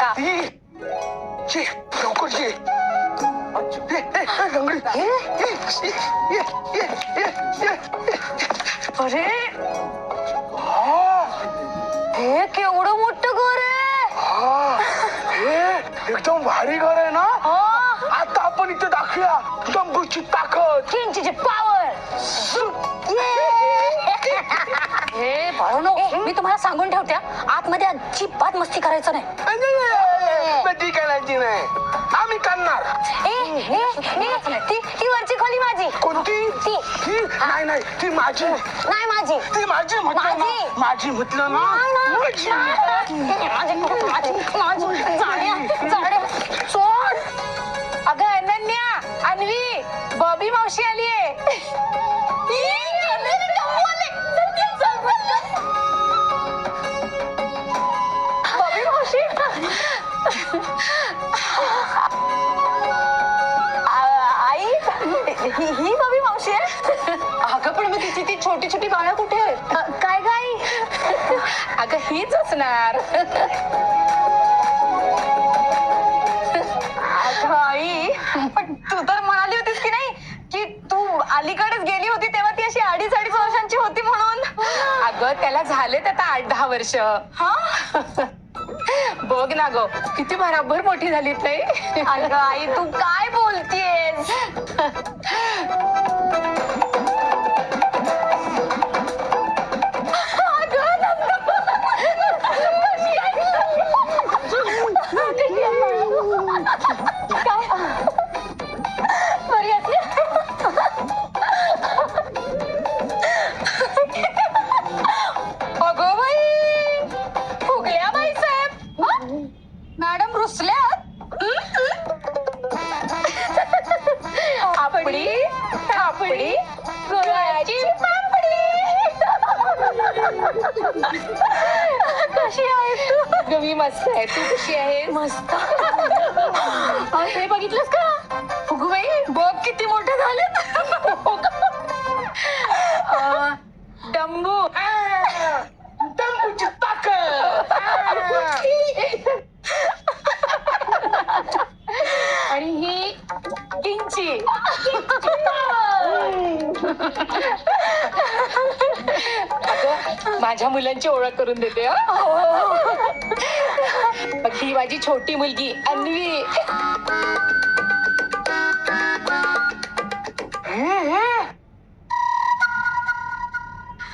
का? लवकर ये. लंगडी. अरे हे केवढं मोठं घर आहे. हे एकदम भारी घर आहे ना. आता आपण इथे दाखवूया डंबूची ताकद, किंचीची पावर. हे बाळांनो, मी तुम्हाला सांगून ठेवते आतमध्ये अजिबात मस्ती करायचं नाही. ती करायची नाही, आम्ही करणार. ती वरची खोली माझी. कोणती? ती नाही नाही, ती माझी नाही. माझी ती माझी म्हटलं ना. माझी म्हटलं ना. सोड. अगं अनन्या, अन्वी, बॉबी मावशी आली आहे. बॉबी मावशी. आई, ही बॉबी मावशी आहे. अगं पण मग तिची ती छोटी छोटी बाळं कुठे आहेत? काय गाई? अगं हीच असणार. अगं आई, पण तू तर म्हणाली होतीस की नाही की तू अलीकडेच गेली होती तेव्हा ती अशी 2.5 वर्षांची होती म्हणून. अगं त्याला झालेत आता 8-10 वर्ष. बघ ना ग, किती भराभर मोठी झालीत नाही. अगं आई, तू काय बोलतेस? अगं बाई, फुगल्या बाई साहेब. मॅडम रुसल्यात. आपडी आपडी गुळाची पापडी. कशी आहेस तू? मी मस्त आहे. तू कशी आहे? मस्त. हे बघितलंस का? फुगू बाई, बघ किती मोठे झालेत. डंबू, डंबूची ताकद. आणि ही किंची. अगं, माझ्या मुलांची ओळख करून देते. ही माझी छोटी मुलगी अन्वी.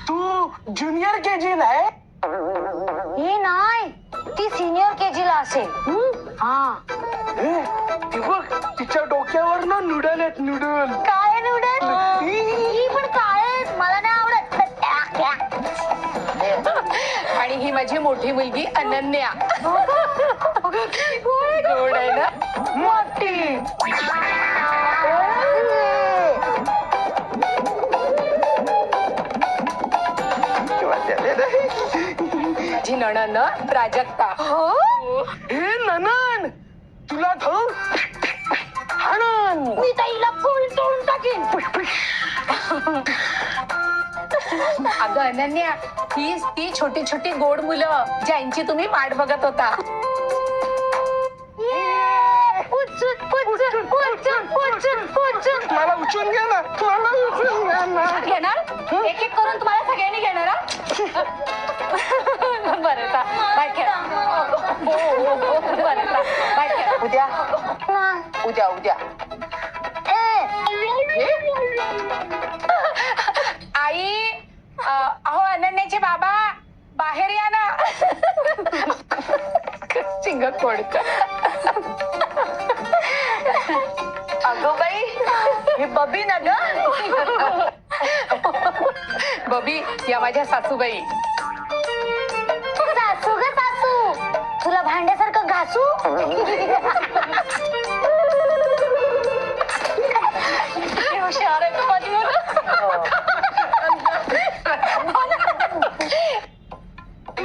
तू ज्युनियर केजी ला आहे? ही नाही, ती सिनियर केजी ला असेल. ती बघ, तिच्या डोक्यावर ना नूडल आहेत. नूडल. काय नूडल? ही पण काय आहेत, मला नाही आवडत. आणि ही माझी मोठी मुलगी अनन्या. गोड आहे ना. मोठी. माझी नणंद प्राजक्ता. हे ननन, तुला धरून हाणन. मी ताईला फुल तोडून टाकीन. अगं अनन्या, हीच ती छोटी छोटी गोड मुलं ज्यांची तुम्ही वाट बघत होता. मला उचलून घ्या ना. मला उचलून घ्या ना. घेणार? एक एक करून तुम्हाला सगळ्यांनी घेणार. बरं का, बाय खेळ. बरं का, बाय खेळ. उद्या उद्या उद्या आई, अहो अनन्याचे बाबा बाहेर या ना. चिंग कोडक. अगं बाई, ही बबी ना ग. बबी या माझ्या सासूबाई. सासू ग सासू, तुला भांड्यासारखं घासू. हुशार आहे माझी मुलं.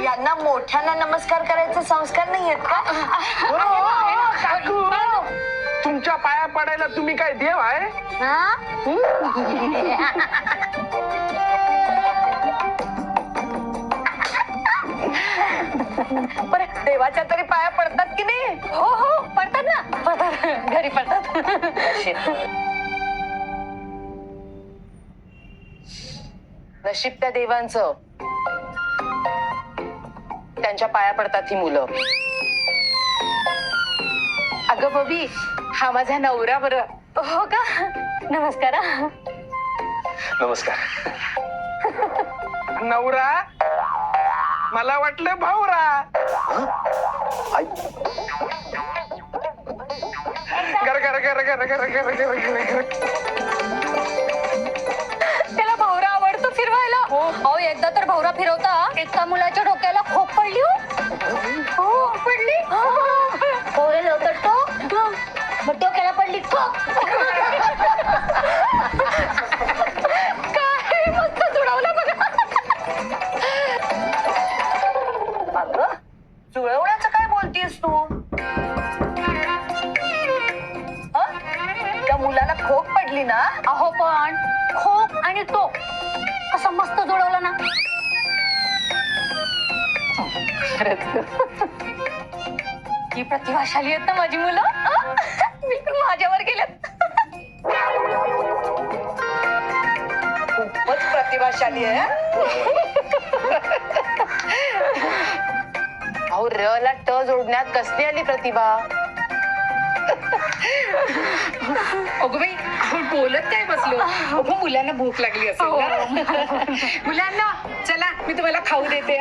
यांना मोठ्यांना नमस्कार करायचे संस्कार नाही आहेत का? काकू, तुमच्या पाया पडायला तुम्ही काय देव आहे? बरं, देवाच्या तरी पाया पडतात की नाही? घरी पडतात. नशीब त्या देवांचं, त्यांच्या पाया पडतात ही मुलं. अगं बबी, हा माझा नवरा बरं. हो का? नमस्कार हा. नमस्कार. नवरा? मला वाटलं भावरा. गर गर गर गर गर गर गर गर. त्याला भवरा आवडतो फिरवायला. अहो एकदा तर भवरा फिरवता एका मुलाच्या डोक्याला खोप पडली. हो पडली. पोरे लवकर तो मग डोक्याला पडली ठोक. काय मस्त जुळवलं बघा. अगं जुळवण्याचं काय बोलतीयस तू? हं? त्या मुलाला खोक पडली ना? अहो पण खोप आणि टोक असं मस्त जुळवलं ना. ही प्रतिभाशाली आहेत ना माझी मुलं. बिलकुल माझ्यावर गेलेत. खूपच प्रतिभाशाली आहे. अहो र ला ट जोडण्यात कसली आली प्रतिभा. अगं बाई, आपण बोलत काय बसलो. अगं मुलांना भूक लागली असेल ना. मुलांना चला मी तुम्हाला खाऊ देते.